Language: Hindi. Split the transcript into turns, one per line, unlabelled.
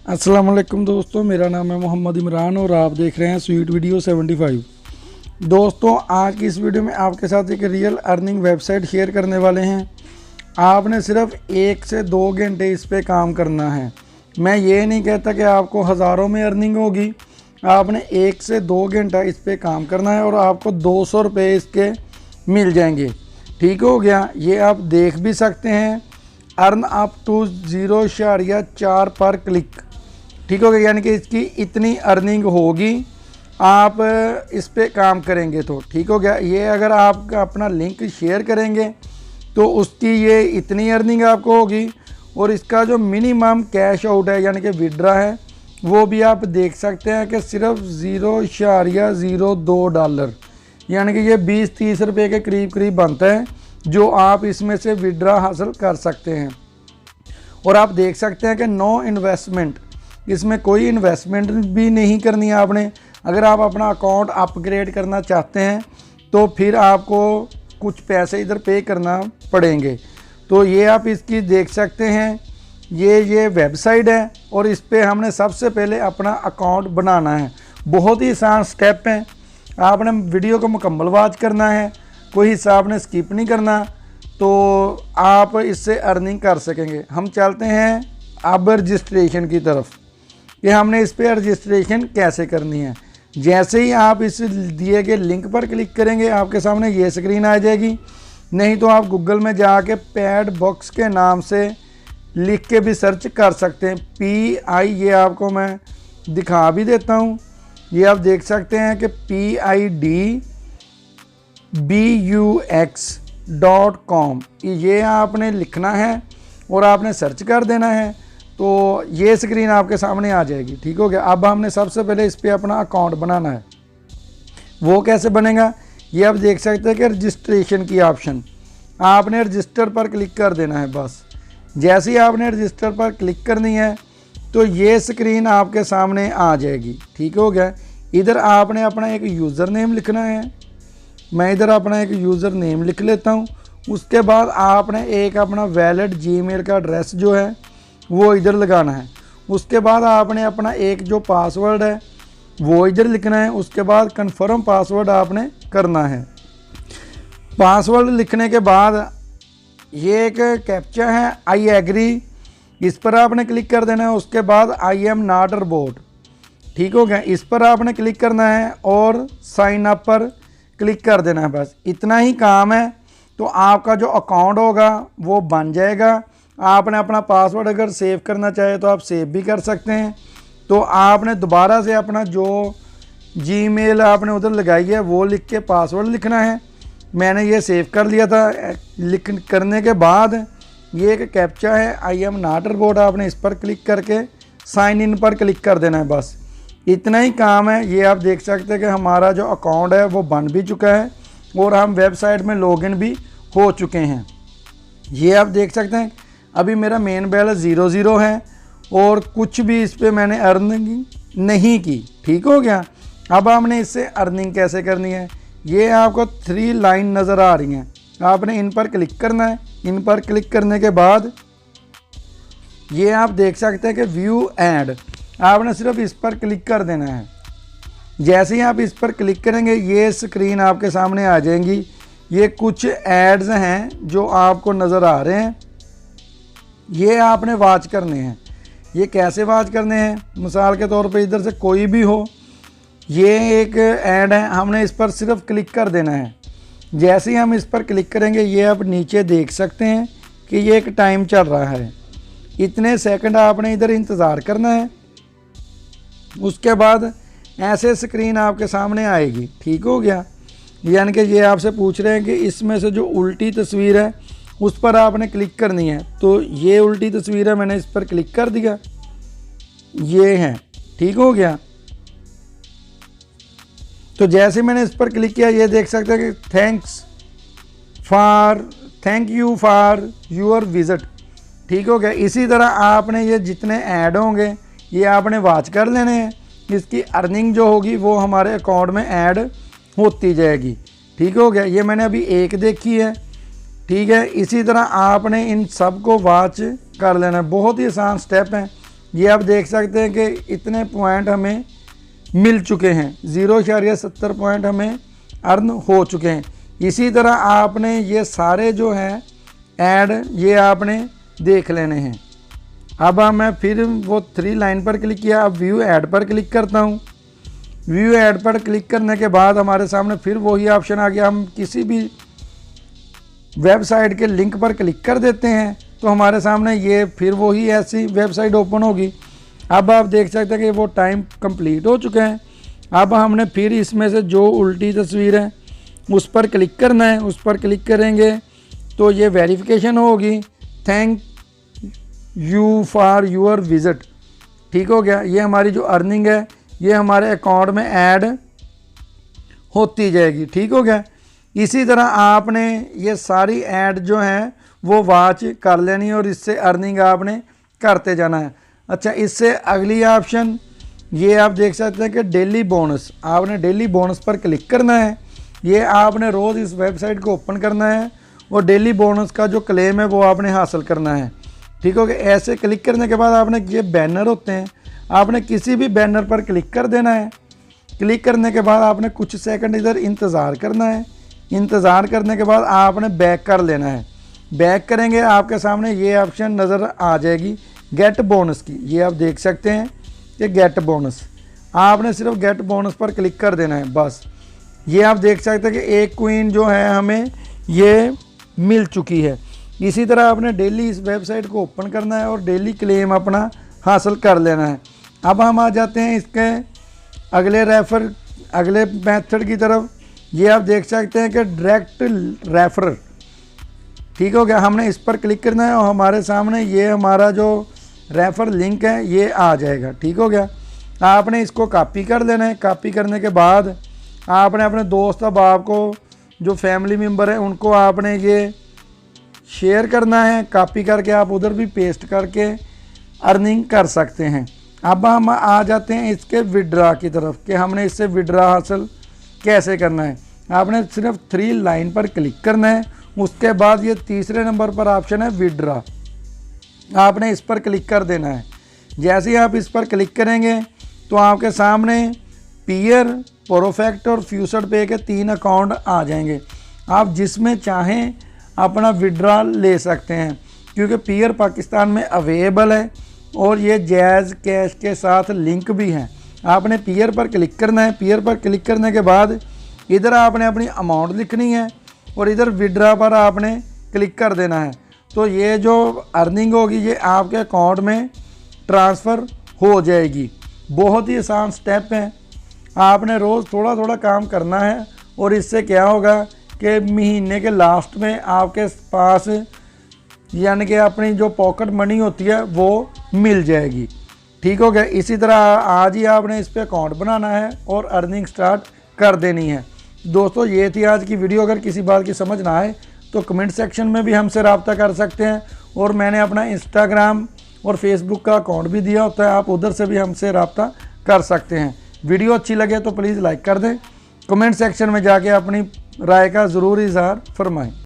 अस्सलाम वालेकुम दोस्तों, मेरा नाम है मोहम्मद इमरान और आप देख रहे हैं स्वीट वीडियो 75। दोस्तों, आज की इस वीडियो में आपके साथ एक रियल अर्निंग वेबसाइट शेयर करने वाले हैं। आपने सिर्फ 1 से 2 घंटे इस पे काम करना है। मैं ये नहीं कहता कि आपको हज़ारों में अर्निंग होगी। आपने 1 से 2 घंटा इस पे काम करना है और आपको 200 रुपये इसके मिल जाएंगे। ठीक हो गया। ये आप देख भी सकते हैं, अर्न अप टू 0.4 पर क्लिक। ठीक हो गया, यानी कि इसकी इतनी अर्निंग होगी आप इस पे काम करेंगे तो। ठीक हो गया। ये अगर आप अपना लिंक शेयर करेंगे तो उसकी ये इतनी अर्निंग आपको होगी और इसका जो मिनिमम कैश आउट है यानी कि विड्रा है वो भी आप देख सकते हैं कि सिर्फ 0.02 डॉलर, यानी कि ये 20-30 रुपये के करीब करीब बनता है जो आप इसमें से विड्रा हासिल कर सकते हैं। और आप देख सकते हैं कि नो इन्वेस्टमेंट, इसमें कोई इन्वेस्टमेंट भी नहीं करनी है आपने। अगर आप अपना अकाउंट अपग्रेड करना चाहते हैं तो फिर आपको कुछ पैसे इधर पे करना पड़ेंगे। तो ये आप इसकी देख सकते हैं, ये वेबसाइट है और इस पे हमने सबसे पहले अपना अकाउंट बनाना है। बहुत ही आसान स्टेप हैं। आपने वीडियो को मुकम्मल वॉच करना है, कोई हिस्सा आपने स्किप नहीं करना, तो आप इससे अर्निंग कर सकेंगे। हम चलते हैं अब रजिस्ट्रेशन की तरफ कि हमने इस पर रजिस्ट्रेशन कैसे करनी है। जैसे ही आप इस दिए गए लिंक पर क्लिक करेंगे आपके सामने ये स्क्रीन आ जाएगी। नहीं तो आप गूगल में जाके पैड बॉक्स के नाम से लिख के भी सर्च कर सकते हैं। PI, ये आपको मैं दिखा भी देता हूँ। ये आप देख सकते हैं कि PIDBUX.com, ये आपने लिखना है और आपने सर्च कर देना है तो ये स्क्रीन आपके सामने आ जाएगी। ठीक हो गया। अब हमने सबसे पहले इस पर अपना अकाउंट बनाना है। वो कैसे बनेगा ये आप देख सकते हैं कि रजिस्ट्रेशन की ऑप्शन, आपने रजिस्टर पर क्लिक कर देना है। बस जैसे ही आपने रजिस्टर पर क्लिक करनी है तो ये स्क्रीन आपके सामने आ जाएगी। ठीक हो गया। इधर आपने अपना एक यूज़र नेम लिखना है। मैं इधर अपना एक यूज़र नेम लिख लेता हूँ। उसके बाद आपने एक अपना वैलिड जीमेल का एड्रेस जो है वो इधर लगाना है। उसके बाद आपने अपना एक जो पासवर्ड है वो इधर लिखना है। उसके बाद कंफर्म पासवर्ड आपने करना है। पासवर्ड लिखने के बाद ये एक कैप्चा है, आई एग्री, इस पर आपने क्लिक कर देना है। उसके बाद I am not a robot. ठीक हो गया। इस पर आपने क्लिक करना है और साइन अप पर क्लिक कर देना है। बस इतना ही काम है तो आपका जो अकाउंट होगा वो बन जाएगा। आपने अपना पासवर्ड अगर सेव करना चाहे तो आप सेव भी कर सकते हैं। तो आपने दोबारा से अपना जो जीमेल आपने उधर लगाई है वो लिख के पासवर्ड लिखना है। मैंने ये सेव कर लिया था। लिख करने के बाद ये एक कैप्चा है, I am not a robot, आपने इस पर क्लिक करके साइन इन पर क्लिक कर देना है। बस इतना ही काम है। ये आप देख सकते हैं कि हमारा जो अकाउंट है वो बन भी चुका है और हम वेबसाइट में लॉगिन भी हो चुके हैं। ये आप देख सकते हैं अभी मेरा मेन बैलेंस 0 है और कुछ भी इस पर मैंने अर्निंग नहीं की। ठीक हो गया। अब हमने इससे अर्निंग कैसे करनी है, ये आपको 3 लाइन नज़र आ रही हैं, आपने इन पर क्लिक करना है। इन पर क्लिक करने के बाद ये आप देख सकते हैं कि व्यू ऐड, आपने सिर्फ इस पर क्लिक कर देना है। जैसे ही आप इस पर क्लिक करेंगे ये स्क्रीन आपके सामने आ जाएंगी। ये कुछ एड्स हैं जो आपको नज़र आ रहे हैं, ये आपने वॉच करने हैं। ये कैसे वॉच करने हैं, मिसाल के तौर पे इधर से कोई भी हो, ये एक ऐड है, हमने इस पर सिर्फ क्लिक कर देना है। जैसे ही हम इस पर क्लिक करेंगे ये आप नीचे देख सकते हैं कि ये एक टाइम चल रहा है। इतने सेकंड आपने इधर इंतज़ार करना है। उसके बाद ऐसे स्क्रीन आपके सामने आएगी। ठीक हो गया। यानी कि ये आपसे पूछ रहे हैं कि इसमें से जो उल्टी तस्वीर है उस पर आपने क्लिक करनी है। तो ये उल्टी तस्वीर है, मैंने इस पर क्लिक कर दिया, ये है। ठीक हो गया। तो जैसे मैंने इस पर क्लिक किया ये देख सकते हैं कि thank you for your visit. ठीक हो गया। इसी तरह आपने ये जितने ऐड होंगे ये आपने वॉच कर लेने हैं। इसकी अर्निंग जो होगी वो हमारे अकाउंट में ऐड होती जाएगी। ठीक हो गया। ये मैंने अभी एक देखी है। ठीक है। इसी तरह आपने इन सब को वॉच कर लेना है। बहुत ही आसान स्टेप हैं। ये आप देख सकते हैं कि इतने पॉइंट हमें मिल चुके हैं, 0.70 पॉइंट हमें अर्न हो चुके हैं। इसी तरह आपने ये सारे जो हैं ऐड ये आपने देख लेने हैं। अब मैं फिर वो 3 लाइन पर क्लिक किया, अब व्यू ऐड पर क्लिक करता हूँ। व्यू ऐड पर क्लिक करने के बाद हमारे सामने फिर वही ऑप्शन आ गया। हम किसी भी वेबसाइट के लिंक पर क्लिक कर देते हैं तो हमारे सामने ये फिर वही ऐसी वेबसाइट ओपन होगी। अब आप देख सकते हैं कि वो टाइम कंप्लीट हो चुके हैं। अब हमने फिर इसमें से जो उल्टी तस्वीर है उस पर क्लिक करना है। उस पर क्लिक करेंगे तो ये वेरिफिकेशन होगी, thank you for your visit. ठीक हो गया। ये हमारी जो अर्निंग है ये हमारे अकाउंट में ऐड होती जाएगी। ठीक हो गया। इसी तरह आपने ये सारी ऐड जो हैं वो वॉच कर लेनी है और इससे अर्निंग आपने करते जाना है। अच्छा, इससे अगली ऑप्शन ये आप देख सकते हैं कि डेली बोनस। आपने डेली बोनस पर क्लिक करना है। ये आपने रोज़ इस वेबसाइट को ओपन करना है और डेली बोनस का जो क्लेम है वो आपने हासिल करना है। ठीक हो गया। ऐसे क्लिक करने के बाद आपने ये बैनर होते हैं, आपने किसी भी बैनर पर क्लिक कर देना है। क्लिक करने के बाद आपने कुछ सेकंड इधर इंतज़ार करना है। इंतज़ार करने के बाद आपने बैक कर लेना है। बैक करेंगे आपके सामने ये ऑप्शन नज़र आ जाएगी गेट बोनस की। ये आप देख सकते हैं कि गेट बोनस, आपने सिर्फ गेट बोनस पर क्लिक कर देना है बस। ये आप देख सकते हैं कि एक क्वीन जो है हमें ये मिल चुकी है। इसी तरह आपने डेली इस वेबसाइट को ओपन करना है और डेली क्लेम अपना हासिल कर लेना है। अब हम आ जाते हैं इसके अगले मेथड की तरफ। ये आप देख सकते हैं कि डायरेक्ट रेफर। ठीक हो गया। हमने इस पर क्लिक करना है और हमारे सामने ये हमारा जो रेफर लिंक है ये आ जाएगा। ठीक हो गया। आपने इसको कॉपी कर लेना है। कॉपी करने के बाद आपने अपने दोस्त अहबाब को, जो फैमिली मेम्बर है, उनको आपने ये शेयर करना है। कॉपी करके आप उधर भी पेस्ट करके अर्निंग कर सकते हैं। अब हम आ जाते हैं इसके विड्रा की तरफ कि हमने इससे विड्रा हासिल कैसे करना है। आपने सिर्फ 3 लाइन पर क्लिक करना है। उसके बाद ये तीसरे नंबर पर ऑप्शन है विड्रा, आपने इस पर क्लिक कर देना है। जैसे ही आप इस पर क्लिक करेंगे तो आपके सामने पीयर, प्रोफेक्ट और फ्यूचर पे के 3 अकाउंट आ जाएंगे। आप जिसमें चाहें अपना विड्रा ले सकते हैं क्योंकि पीयर पाकिस्तान में अवेलेबल है और ये जैज़ कैश के साथ लिंक भी हैं। आपने पीयर पर क्लिक करना है। पीयर पर क्लिक करने के बाद इधर आपने अपनी अमाउंट लिखनी है और इधर विड्रा पर आपने क्लिक कर देना है। तो ये जो अर्निंग होगी ये आपके अकाउंट में ट्रांसफ़र हो जाएगी। बहुत ही आसान स्टेप है। आपने रोज़ थोड़ा थोड़ा काम करना है और इससे क्या होगा कि महीने के लास्ट में आपके पास यानी कि अपनी जो पॉकेट मनी होती है वो मिल जाएगी। ठीक हो गया। इसी तरह आज ही आपने इस पर अकाउंट बनाना है और अर्निंग स्टार्ट कर देनी है। दोस्तों, ये थी आज की वीडियो। अगर किसी बात की समझ ना आए तो कमेंट सेक्शन में भी हमसे रब्ता कर सकते हैं और मैंने अपना इंस्टाग्राम और फेसबुक का अकाउंट भी दिया होता है, आप उधर से भी हमसे रब्ता कर सकते हैं। वीडियो अच्छी लगे तो प्लीज़ लाइक कर दें। कमेंट सेक्शन में जाके अपनी राय का ज़रूर इज़हार फरमाएं।